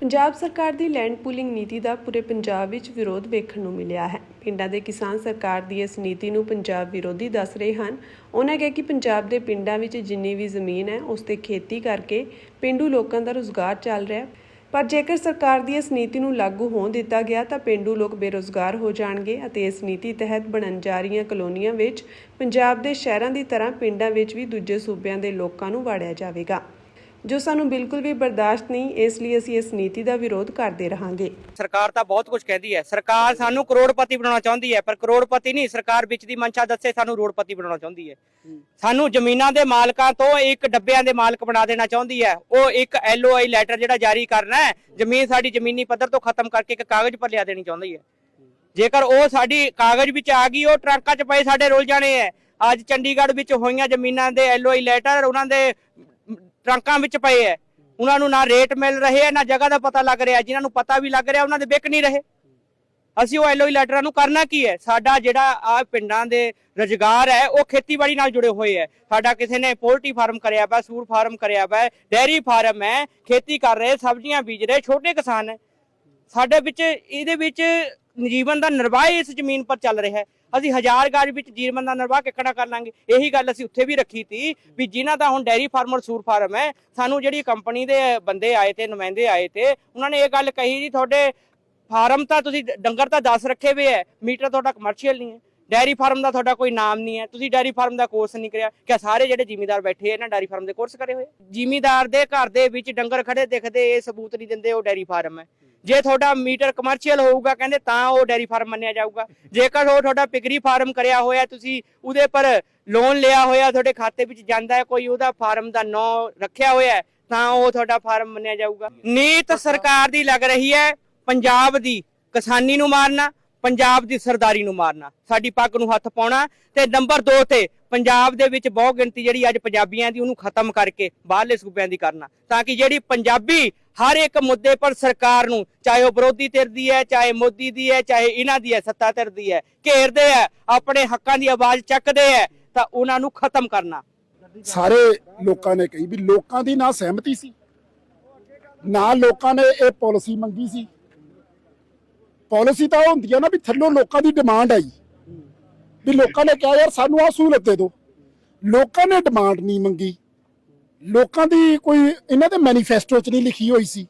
ਪੰਜਾਬ ਸਰਕਾਰ ਦੀ ਲੈਂਡ ਪੂਲਿੰਗ ਨੀਤੀ ਦਾ ਪੂਰੇ ਪੰਜਾਬ ਵਿੱਚ ਵਿਰੋਧ ਵੇਖਣ ਨੂੰ ਮਿਲਿਆ ਹੈ। ਪਿੰਡਾਂ ਦੇ ਕਿਸਾਨ ਸਰਕਾਰ ਦੀ ਇਸ ਨੀਤੀ ਨੂੰ ਪੰਜਾਬ ਵਿਰੋਧੀ ਦੱਸ ਰਹੇ ਹਨ। ਉਹਨਾਂ ਕਿਹਾ ਕਿ ਪੰਜਾਬ ਦੇ ਪਿੰਡਾਂ ਵਿੱਚ ਜਿੰਨੀ ਵੀ ਜ਼ਮੀਨ ਹੈ ਉਸ ਤੇ ਖੇਤੀ ਕਰਕੇ ਪਿੰਡੂ ਲੋਕਾਂ ਦਾ ਰੁਜ਼ਗਾਰ ਚੱਲ ਰਿਹਾ ਹੈ, ਪਰ ਜੇਕਰ ਸਰਕਾਰ ਦੀ ਇਸ ਨੀਤੀ ਨੂੰ ਲਾਗੂ ਹੋਣ ਦਿੱਤਾ ਗਿਆ ਤਾਂ ਪਿੰਡੂ ਲੋਕ ਬੇਰੁਜ਼ਗਾਰ ਹੋ ਜਾਣਗੇ ਅਤੇ ਇਸ ਨੀਤੀ ਤਹਿਤ ਬਣਨ ਜਾ ਰਹੀਆਂ ਕਲੋਨੀਆਂ ਵਿੱਚ ਪੰਜਾਬ ਦੇ ਸ਼ਹਿਰਾਂ ਦੀ ਤਰ੍ਹਾਂ ਪਿੰਡਾਂ ਵਿੱਚ ਵੀ ਦੂਜੇ ਸੂਬਿਆਂ ਦੇ ਲੋਕਾਂ ਨੂੰ ਵਾੜਿਆ ਜਾਵੇਗਾ, ਜੋ ਸਾਨੂੰ ਬਿਲਕੁਲ ਵੀ ਬਰਦਾਸ਼ਤ ਨਹੀਂ। ਇਸ ਲਈ ਅਸੀਂ ਇਸ ਨੀਤੀ ਦਾ ਵਿਰੋਧ ਕਰਦੇ ਰਹਾਂਗੇ। ਸਰਕਾਰ ਤਾਂ ਬਹੁਤ ਕੁਝ ਕਹਿੰਦੀ ਹੈ। ਸਰਕਾਰ ਸਾਨੂੰ ਕਰੋੜਪਤੀ ਬਣਾਉਣਾ ਚਾਹੁੰਦੀ ਹੈ, ਪਰ ਕਰੋੜਪਤੀ ਨਹੀਂ, ਸਰਕਾਰ ਵਿੱਚ ਦੀ ਮਨਸ਼ਾ ਦੱਸੇ ਸਾਨੂੰ ਕਰੋੜਪਤੀ ਬਣਾਉਣਾ ਚਾਹੁੰਦੀ ਹੈ। ਸਾਨੂੰ ਜ਼ਮੀਨਾਂ ਦੇ ਮਾਲਕਾਂ ਤੋਂ ਇੱਕ ਡੱਬਿਆਂ ਦੇ ਮਾਲਕ ਬਣਾ ਦੇਣਾ ਚਾਹੁੰਦੀ ਹੈ। ਉਹ ਇੱਕ LOI ਲੈਟਰ ਜਿਹੜਾ ਜਾਰੀ ਕਰਨਾ ਹੈ, ਜ਼ਮੀਨ ਸਾਡੀ ਜ਼ਮੀਨੀ ਪੱਧਰ ਤੋਂ ਖਤਮ ਕਰਕੇ ਇੱਕ ਕਾਗਜ਼ ਪਰ ਲਿਆ ਦੇਣੀ ਚਾਹੁੰਦੀ ਹੈ। ਜੇਕਰ ਉਹ ਸਾਡੀ ਕਾਗਜ਼ ਵਿੱਚ ਆ ਗਈ, ਉਹ ਟਰੰਕਾਂ 'ਚ ਪਏ ਸਾਡੇ ਰੁਲ ਜਾਣੇ ਹੈ। ਅੱਜ ਚੰਡੀਗੜ੍ਹ ਵਿੱਚ ਹੋਈਆਂ ਜ਼ਮੀਨਾਂ ਦੇ LOI ਲੈਟਰ ਉਹਨਾਂ ਦੇ ਟਰੰਕਾਂ ਵਿੱਚ ਪਏ ਹੈ। ਉਹਨਾਂ ਨੂੰ ਨਾ ਰੇਟ ਮਿਲ ਰਹੇ, ਨਾ ਜਗ੍ਹਾ ਦਾ ਪਤਾ ਲੱਗ ਰਿਹਾ। ਜਿਨ੍ਹਾਂ ਨੂੰ ਪਤਾ ਵੀ ਲੱਗ ਰਿਹਾ ਉਹਨਾਂ ਦੇ ਵਿਕ ਨਹੀਂ ਰਹੇ। ਅਸੀਂ ਉਹ LOI ਲੈਟਰਾਂ ਨੂੰ ਕਰਨਾ ਕੀ ਹੈ? ਸਾਡਾ ਜਿਹੜਾ ਆ ਪਿੰਡਾਂ ਦੇ ਰੁਜ਼ਗਾਰ ਹੈ ਉਹ ਖੇਤੀਬਾੜੀ ਨਾਲ ਜੁੜੇ ਹੋਏ ਹੈ। ਸਾਡਾ ਕਿਸੇ ਨੇ ਪੋਲਟਰੀ ਫਾਰਮ ਕਰਿਆ ਵਾ, ਸੂਰ ਫਾਰਮ ਕਰਿਆ ਵਾ, ਡੈਰੀ ਫਾਰਮ ਹੈ, ਖੇਤੀ ਕਰ ਰਹੇ, ਸਬਜ਼ੀਆਂ ਬੀਜ ਰਹੇ, ਛੋਟੇ ਕਿਸਾਨ ਹੈ। ਸਾਡੇ ਵਿੱਚ ਇਹਦੇ ਵਿੱਚ ਜੀਵਨ ਦਾ ਨਿਰਵਾਹ ਇਸ ਜ਼ਮੀਨ ਪਰ ਚੱਲ ਰਿਹਾ ਹੈ। ਅਸੀਂ 1000 ਗਜ ਵਿੱਚ ਜੀਵਨ ਦਾ ਨਿਰਵਾਹ ਕਿੱਕਣਾ ਕਰ ਲਾਂਗੇ? ਇਹੀ ਗੱਲ ਅਸੀਂ ਉੱਥੇ ਵੀ ਰੱਖੀ ਤੀ ਵੀ ਜਿਨ੍ਹਾਂ ਦਾ ਹੁਣ ਡੈਰੀ ਫਾਰਮ ਔਰ ਸੂਰ ਫਾਰਮ ਹੈ, ਸਾਨੂੰ ਜਿਹੜੀ ਕੰਪਨੀ ਦੇ ਬੰਦੇ ਆਏ ਤੇ ਨੁਮਾਇੰਦੇ ਆਏ ਤੇ ਉਹਨਾਂ ਨੇ ਇਹ ਗੱਲ ਕਹੀ ਜੀ ਤੁਹਾਡੇ ਫਾਰਮ ਤਾਂ ਤੁਸੀਂ ਡੰਗਰ ਤਾਂ 10 ਰੱਖੇ ਹੋਏ ਹੈ, ਮੀਟਰ ਤੁਹਾਡਾ ਕਮਰਸ਼ੀਅਲ ਨਹੀਂ ਹੈ, ਡੈਰੀ ਫਾਰਮ ਦਾ ਤੁਹਾਡਾ ਕੋਈ ਨਾਮ ਨਹੀਂ ਹੈ, ਤੁਸੀਂ ਡੈਰੀ ਫਾਰਮ ਦਾ ਕੋਰਸ ਨਹੀਂ ਕਰਿਆ। ਕਿ ਸਾਰੇ ਜਿਹੜੇ ਜ਼ਿਮੀਂਦਾਰ ਬੈਠੇ ਇਹਨਾਂ ਡੈਰੀ ਫਾਰਮ ਦੇ ਕੋਰਸ ਕਰੇ ਹੋਏ? ਜ਼ਿਮੀਂਦਾਰ ਦੇ ਘਰ ਦੇ ਵਿੱਚ ਡੰਗਰ ਖੜੇ ਦਿਖਦੇ, ਇਹ ਸਬੂਤ ਨਹੀਂ ਦਿੰਦੇ ਉਹ ਡੈਰੀ ਫਾਰਮ ਹੈ। ਜੇ ਤੁਹਾਡਾ ਮੀਟਰ ਕਮਰਸ਼ੀਅਲ ਹੋਊਗਾ ਕਹਿੰਦੇ ਤਾਂ ਉਹ ਡੈਰੀ ਫਾਰਮ ਮੰਨਿਆ ਜਾਊਗਾ। ਜੇਕਰ ਉਹ ਤੁਹਾਡਾ ਪਿਗਰੀ ਫਾਰਮ ਕਰਿਆ ਹੋਇਆ, ਤੁਸੀਂ ਉਹਦੇ ਪਰ ਲੋਨ ਲਿਆ ਹੋਇਆ, ਤੁਹਾਡੇ ਖਾਤੇ ਵਿੱਚ ਜਾਂਦਾ ਹੈ, ਕੋਈ ਉਹਦਾ ਫਾਰਮ ਦਾ ਨਾਂ ਰੱਖਿਆ ਹੋਇਆ ਤਾਂ ਉਹ ਤੁਹਾਡਾ ਫਾਰਮ ਮੰਨਿਆ ਜਾਊਗਾ। ਨੀਤ ਸਰਕਾਰ ਦੀ ਲੱਗ ਰਹੀ ਹੈ ਪੰਜਾਬ ਦੀ ਕਿਸਾਨੀ ਨੂੰ ਮਾਰਨਾ, ਪੰਜਾਬ ਦੀ ਸਰਦਾਰੀ ਨੂੰ ਮਾਰਨਾ, ਸਾਡੀ ਪੱਗ ਨੂੰ ਹੱਥ ਪਾਉਣਾ, ਤੇ ਨੰਬਰ 2 ਤੇ ਪੰਜਾਬ ਦੇ ਵਿੱਚ ਬਹੁਤ ਗਿਣਤੀ ਜਿਹੜੀ ਅੱਜ ਪੰਜਾਬੀਆਂ ਦੀ ਉਹਨੂੰ ਖਤਮ ਕਰਕੇ ਬਾਹਰਲੇ ਸੂਬਿਆਂ ਦੀ ਕਰਨਾ, ਤਾਂ ਕਿ ਜਿਹੜੀ ਪੰਜਾਬੀ ਹਰ ਇੱਕ ਮੁੱਦੇ ਪਰ ਸਰਕਾਰ ਨੂੰ, ਚਾਹੇ ਉਹ ਵਿਰੋਧੀ ਧਿਰ ਦੀ ਹੈ, ਚਾਹੇ ਮੋਦੀ ਦੀ ਹੈ, ਚਾਹੇ ਇਹਨਾਂ ਦੀ ਹੈ, ਸੱਤਾ ਧਿਰ ਦੀ ਹੈ, ਘੇਰਦੇ ਹੈ, ਆਪਣੇ ਹੱਕਾਂ ਦੀ ਆਵਾਜ਼ ਚੱਕਦੇ ਹੈ, ਤਾਂ ਉਹਨਾਂ ਨੂੰ ਖਤਮ ਕਰਨਾ। ਸਾਰੇ ਲੋਕਾਂ ਨੇ ਕਹੀ ਵੀ ਲੋਕਾਂ ਦੀ ਨਾ ਸਹਿਮਤੀ ਸੀ, ਨਾ ਲੋਕਾਂ ਨੇ ਇਹ ਪਾਲਿਸੀ ਮੰਗੀ ਸੀ। ਪਾਲਿਸੀ ਤਾਂ ਹੁੰਦੀ ਆ ਨਾ ਵੀ ਥੱਲੋਂ ਲੋਕਾਂ ਦੀ ਡਿਮਾਂਡ ਆਈ ਵੀ ਲੋਕਾਂ ਨੇ ਕਿਹਾ ਯਾਰ ਸਾਨੂੰ ਆਹ ਸਹੂਲਤ ਦੇ ਦਿਓ। ਲੋਕਾਂ ਨੇ ਡਿਮਾਂਡ ਨਹੀਂ ਮੰਗੀ। ਲੋਕਾਂ ਦੀ ਕੋਈ ਇਹਨਾਂ ਦੇ ਮੈਨੀਫੈਸਟੋ 'ਚ ਨਹੀਂ ਲਿਖੀ ਹੋਈ ਸੀ।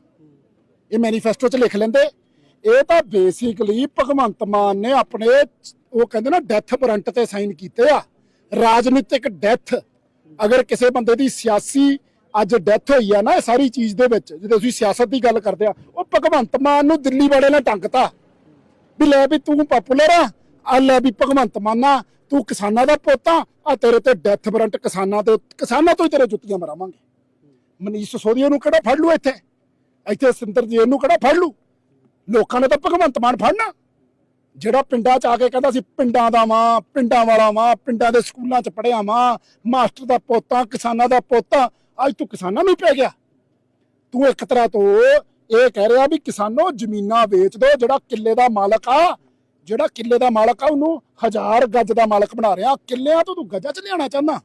ਇਹ ਮੈਨੀਫੈਸਟੋ 'ਚ ਲਿਖ ਲੈਂਦੇ। ਇਹ ਤਾਂ ਬੇਸਿਕਲੀ ਭਗਵੰਤ ਮਾਨ ਨੇ ਆਪਣੇ ਉਹ ਕਹਿੰਦੇ ਨਾ ਡੈਥ ਵਾਰੰਟ ਤੇ ਸਾਈਨ ਕੀਤੇ ਆ। ਰਾਜਨੀਤਿਕ ਡੈਥ, ਅਗਰ ਕਿਸੇ ਬੰਦੇ ਦੀ ਸਿਆਸੀ ਅੱਜ ਡੈਥ ਹੋਈ ਆ ਨਾ, ਇਹ ਸਾਰੀ ਚੀਜ਼ ਦੇ ਵਿੱਚ ਜਦੋਂ ਅਸੀਂ ਸਿਆਸਤ ਦੀ ਗੱਲ ਕਰਦੇ ਆ, ਉਹ ਭਗਵੰਤ ਮਾਨ ਨੂੰ ਦਿੱਲੀ ਵਾਲੇ ਨੇ ਟੰਗਤਾ ਵੀ ਲੈ ਵੀ ਤੂੰ ਪਾਪੂਲਰ ਆ ਲੈ ਵੀ ਭਗਵੰਤ ਮਾਨਾ ਤੂੰ ਕਿਸਾਨਾਂ ਦਾ ਪੁੱਤ ਆ ਤੇਰੇ ਤੇ ਡੈਥ ਵਾਰੰਟ, ਕਿਸਾਨਾਂ ਤੋਂ ਹੀ ਤੇਰੇ ਜੁੱਤੀਆਂ ਮਰਾਵਾਂਗੇ। ਮਨੀਸ਼ ਸਿਸੋਦੀਆ ਨੂੰ ਕਿਹੜਾ ਫੜ ਲੂ? ਇੱਥੇ ਸਿੰਦਰਜੀਤ ਨੂੰ ਕਿਹੜਾ ਫੜ ਲੂ? ਲੋਕਾਂ ਨੇ ਤਾਂ ਭਗਵੰਤ ਮਾਨ ਫੜਨਾ, ਜਿਹੜਾ ਪਿੰਡਾਂ 'ਚ ਆ ਕੇ ਕਹਿੰਦਾ ਸੀ ਪਿੰਡਾਂ ਦਾ ਵਾਂ, ਪਿੰਡਾਂ ਵਾਲਾ ਵਾਂ, ਪਿੰਡਾਂ ਦੇ ਸਕੂਲਾਂ 'ਚ ਪੜ੍ਹਿਆ ਵਾਂ, ਮਾਸਟਰ ਦਾ ਪੁੱਤ, ਕਿਸਾਨਾਂ ਦਾ ਪੁੱਤ। ਅੱਜ ਤੂੰ ਕਿਸਾਨਾਂ ਨੂੰ ਪੈ ਗਿਆ। ਤੂੰ ਇੱਕ ਤਰ੍ਹਾਂ ਤੋਂ ਇਹ ਕਹਿ ਰਿਹਾ ਵੀ ਕਿਸਾਨੋ ਜ਼ਮੀਨਾਂ ਵੇਚ ਦਿਓ, ਜਿਹੜਾ ਕਿੱਲੇ ਦਾ ਮਾਲਕ ਆ ਉਹਨੂੰ 1000 ਗੱਜ ਦਾ ਮਾਲਕ ਬਣਾ ਰਿਹਾ, ਕਿੱਲਿਆਂ ਤੋਂ ਤੂੰ ਗੱਜਾਂ 'ਚ ਲਿਆਉਣਾ ਚਾਹੁੰਦਾ।